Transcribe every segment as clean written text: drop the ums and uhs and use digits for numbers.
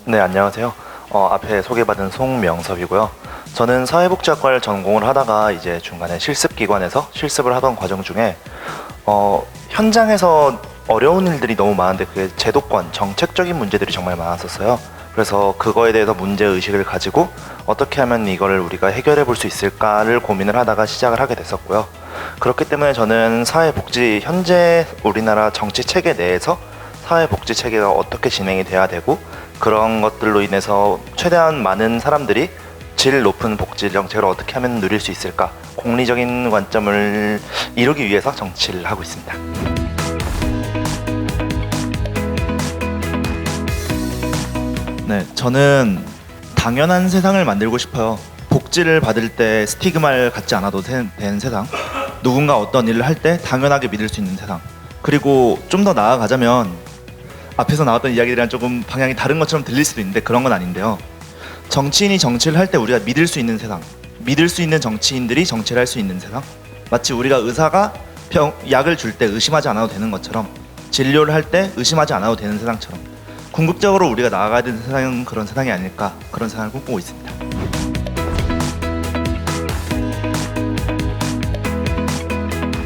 네, 안녕하세요. 앞에 소개받은 송명섭이고요. 저는 사회복지학과를 전공을 하다가 이제 중간에 실습기관에서 실습을 하던 과정 중에 현장에서 어려운 일들이 너무 많은데 그게 제도권, 정책적인 문제들이 정말 많았었어요. 그래서 그거에 대해서 문제의식을 가지고 어떻게 하면 이걸 우리가 해결해 볼 수 있을까를 고민을 하다가 시작을 하게 됐었고요. 그렇기 때문에 저는 사회복지, 현재 우리나라 정치 체계 내에서 사회복지 체계가 어떻게 진행이 돼야 되고 그런 것들로 인해서 최대한 많은 사람들이 질 높은 복지 정책을 어떻게 하면 누릴 수 있을까, 공리적인 관점을 이루기 위해서 정치를 하고 있습니다. 네, 저는 당연한 세상을 만들고 싶어요. 복지를 받을 때 스티그마를 갖지 않아도 되는 세상, 누군가 어떤 일을 할 때 당연하게 믿을 수 있는 세상, 그리고 좀 더 나아가자면 앞에서 나왔던 이야기들이랑 조금 방향이 다른 것처럼 들릴 수도 있는데 그런 건 아닌데요. 정치인이 정치를 할 때 우리가 믿을 수 있는 세상, 믿을 수 있는 정치인들이 정치를 할 수 있는 세상, 마치 우리가 의사가 약을 줄 때 의심하지 않아도 되는 것처럼, 진료를 할 때 의심하지 않아도 되는 세상처럼 궁극적으로 우리가 나아가야 되는 세상은 그런 세상이 아닐까, 그런 세상을 꿈꾸고 있습니다.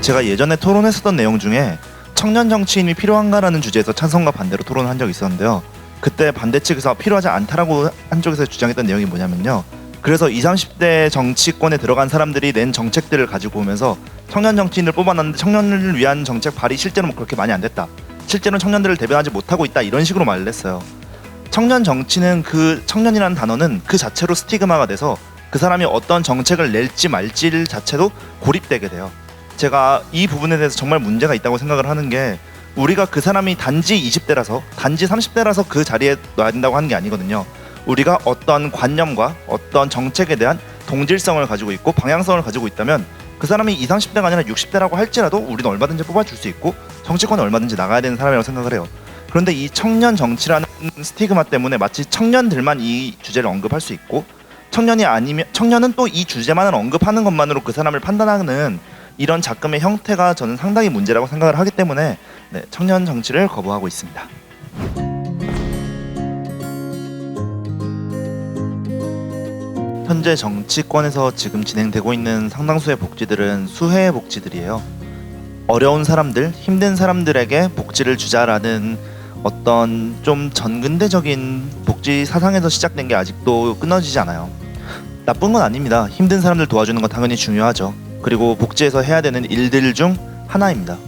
제가 예전에 토론했었던 내용 중에 청년 정치인이 필요한가라는 주제에서 찬성과 반대로 토론을 한 적이 있었는데요. 그때 반대 측에서 필요하지 않다라고 한쪽에서 주장했던 내용이 뭐냐면요. 그래서 20, 30대 정치권에 들어간 사람들이 낸 정책들을 가지고 오면서 청년 정치인을 뽑아놨는데 청년을 위한 정책 발의 실제로 그렇게 많이 안 됐다. 실제로는 청년들을 대변하지 못하고 있다. 이런 식으로 말을 했어요. 청년 정치는, 그 청년이라는 단어는 그 자체로 스티그마가 돼서 그 사람이 어떤 정책을 낼지 말지 자체도 고립되게 돼요. 제가 이 부분에 대해서 정말 문제가 있다고 생각을 하는 게, 우리가 그 사람이 단지 20대라서 단지 30대라서 그 자리에 놔야 된다고 하는 게 아니거든요. 우리가 어떤 관념과 어떤 정책에 대한 동질성을 가지고 있고 방향성을 가지고 있다면 그 사람이 20, 30대가 아니라 60대라고 할지라도 우리는 얼마든지 뽑아줄 수 있고 정치권에 얼마든지 나가야 되는 사람이라고 생각을 해요. 그런데 이 청년 정치라는 스티그마 때문에 마치 청년들만 이 주제를 언급할 수 있고, 청년이 아니면 청년은 또 이 주제만을 언급하는 것만으로 그 사람을 판단하는 이런 작금의 형태가 저는 상당히 문제라고 생각을 하기 때문에 청년 정치를 거부하고 있습니다. 현재 정치권에서 지금 진행되고 있는 상당수의 복지들은 수혜의 복지들이에요. 어려운 사람들, 힘든 사람들에게 복지를 주자라는 어떤 좀 전근대적인 복지 사상에서 시작된 게 아직도 끊어지지 않아요. 나쁜 건 아닙니다. 힘든 사람들 도와주는 건 당연히 중요하죠. 그리고 복지에서 해야 되는 일들 중 하나입니다.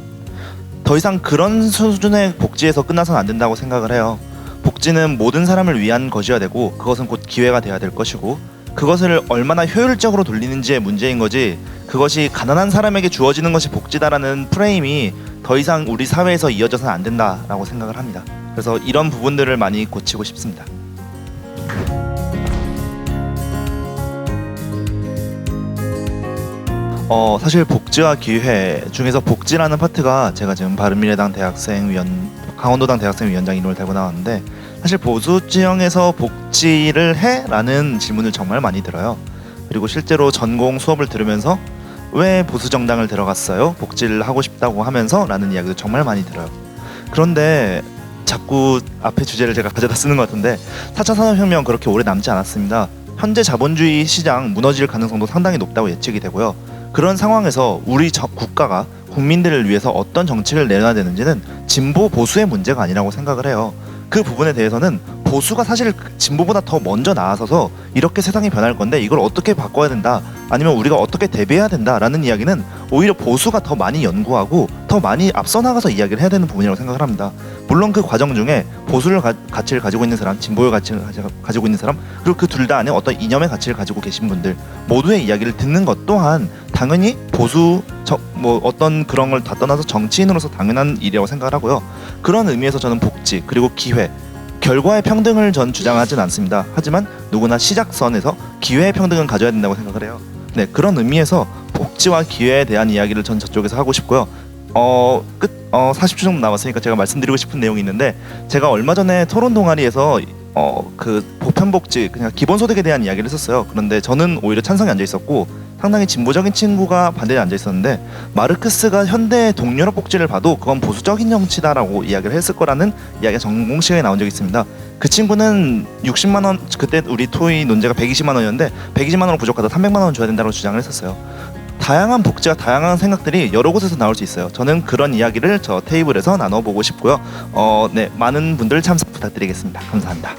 더 이상 그런 수준의 복지에서 끝나서는 안 된다고 생각을 해요. 복지는 모든 사람을 위한 것이어야 되고, 그것은 곧 기회가 돼야 될 것이고, 그것을 얼마나 효율적으로 돌리는지의 문제인 거지, 그것이 가난한 사람에게 주어지는 것이 복지다라는 프레임이 더 이상 우리 사회에서 이어져서는 안 된다라고 생각을 합니다. 그래서 이런 부분들을 많이 고치고 싶습니다. 사실 복지와 기회 중에서 복지라는 파트가, 제가 지금 바른미래당 강원도당 대학생위원장 이름을 달고 나왔는데, 사실 보수 지형에서 복지를 해? 라는 질문을 정말 많이 들어요. 그리고 실제로 전공 수업을 들으면서 왜 보수 정당을 들어갔어요? 복지를 하고 싶다고 하면서 라는 이야기도 정말 많이 들어요. 그런데 자꾸 앞에 주제를 제가 가져다 쓰는 것 같은데, 4차 산업혁명 그렇게 오래 남지 않았습니다. 현재 자본주의 시장 무너질 가능성도 상당히 높다고 예측이 되고요. 그런 상황에서 우리 국가가 국민들을 위해서 어떤 정책을 내놔야 되는지는 진보 보수의 문제가 아니라고 생각을 해요. 그 부분에 대해서는 보수가 사실 진보보다 더 먼저 나아서서 이렇게 세상이 변할 건데 이걸 어떻게 바꿔야 된다, 아니면 우리가 어떻게 대비해야 된다라는 이야기는 오히려 보수가 더 많이 연구하고 더 많이 앞서 나가서 이야기를 해야 되는 부분이라고 생각을 합니다. 물론 그 과정 중에 보수를 가치를 가지고 있는 사람, 진보의 가치를 가지고 있는 사람, 그리고 그 둘 다 안에 어떤 이념의 가치를 가지고 계신 분들 모두의 이야기를 듣는 것 또한 당연히 어떤 그런 걸 다 떠나서 정치인으로서 당연한 일이라고 생각을 하고요. 그런 의미에서 저는 복지, 그리고 기회, 결과의 평등을 전 주장하진 않습니다. 하지만 누구나 시작선에서 기회의 평등은 가져야 된다고 생각을 해요. 그런 의미에서 복지와 기회에 대한 이야기를 전 저쪽에서 하고 싶고요. 40초 정도 남았으니까 제가 말씀드리고 싶은 내용이 있는데, 제가 얼마 전에 토론 동아리에서 그 보편복지, 그냥 기본소득에 대한 이야기를 했었어요. 그런데 저는 오히려 찬성에 앉아 있었고 상당히 진보적인 친구가 반대에 앉아 있었는데 마르크스가 현대 동유럽 복지를 봐도 그건 보수적인 정치다라고 이야기를 했을 거라는 이야기가 전공식에 나온 적이 있습니다. 그 친구는 60만 원, 그때 우리 토의 논제가 120만 원이었는데 120만 원은 부족하다, 300만 원 줘야 된다고 주장을 했었어요. 다양한 복지와 다양한 생각들이 여러 곳에서 나올 수 있어요. 저는 그런 이야기를 저 테이블에서 나눠보고 싶고요. 네, 많은 분들 참석 부탁드리겠습니다. 감사합니다.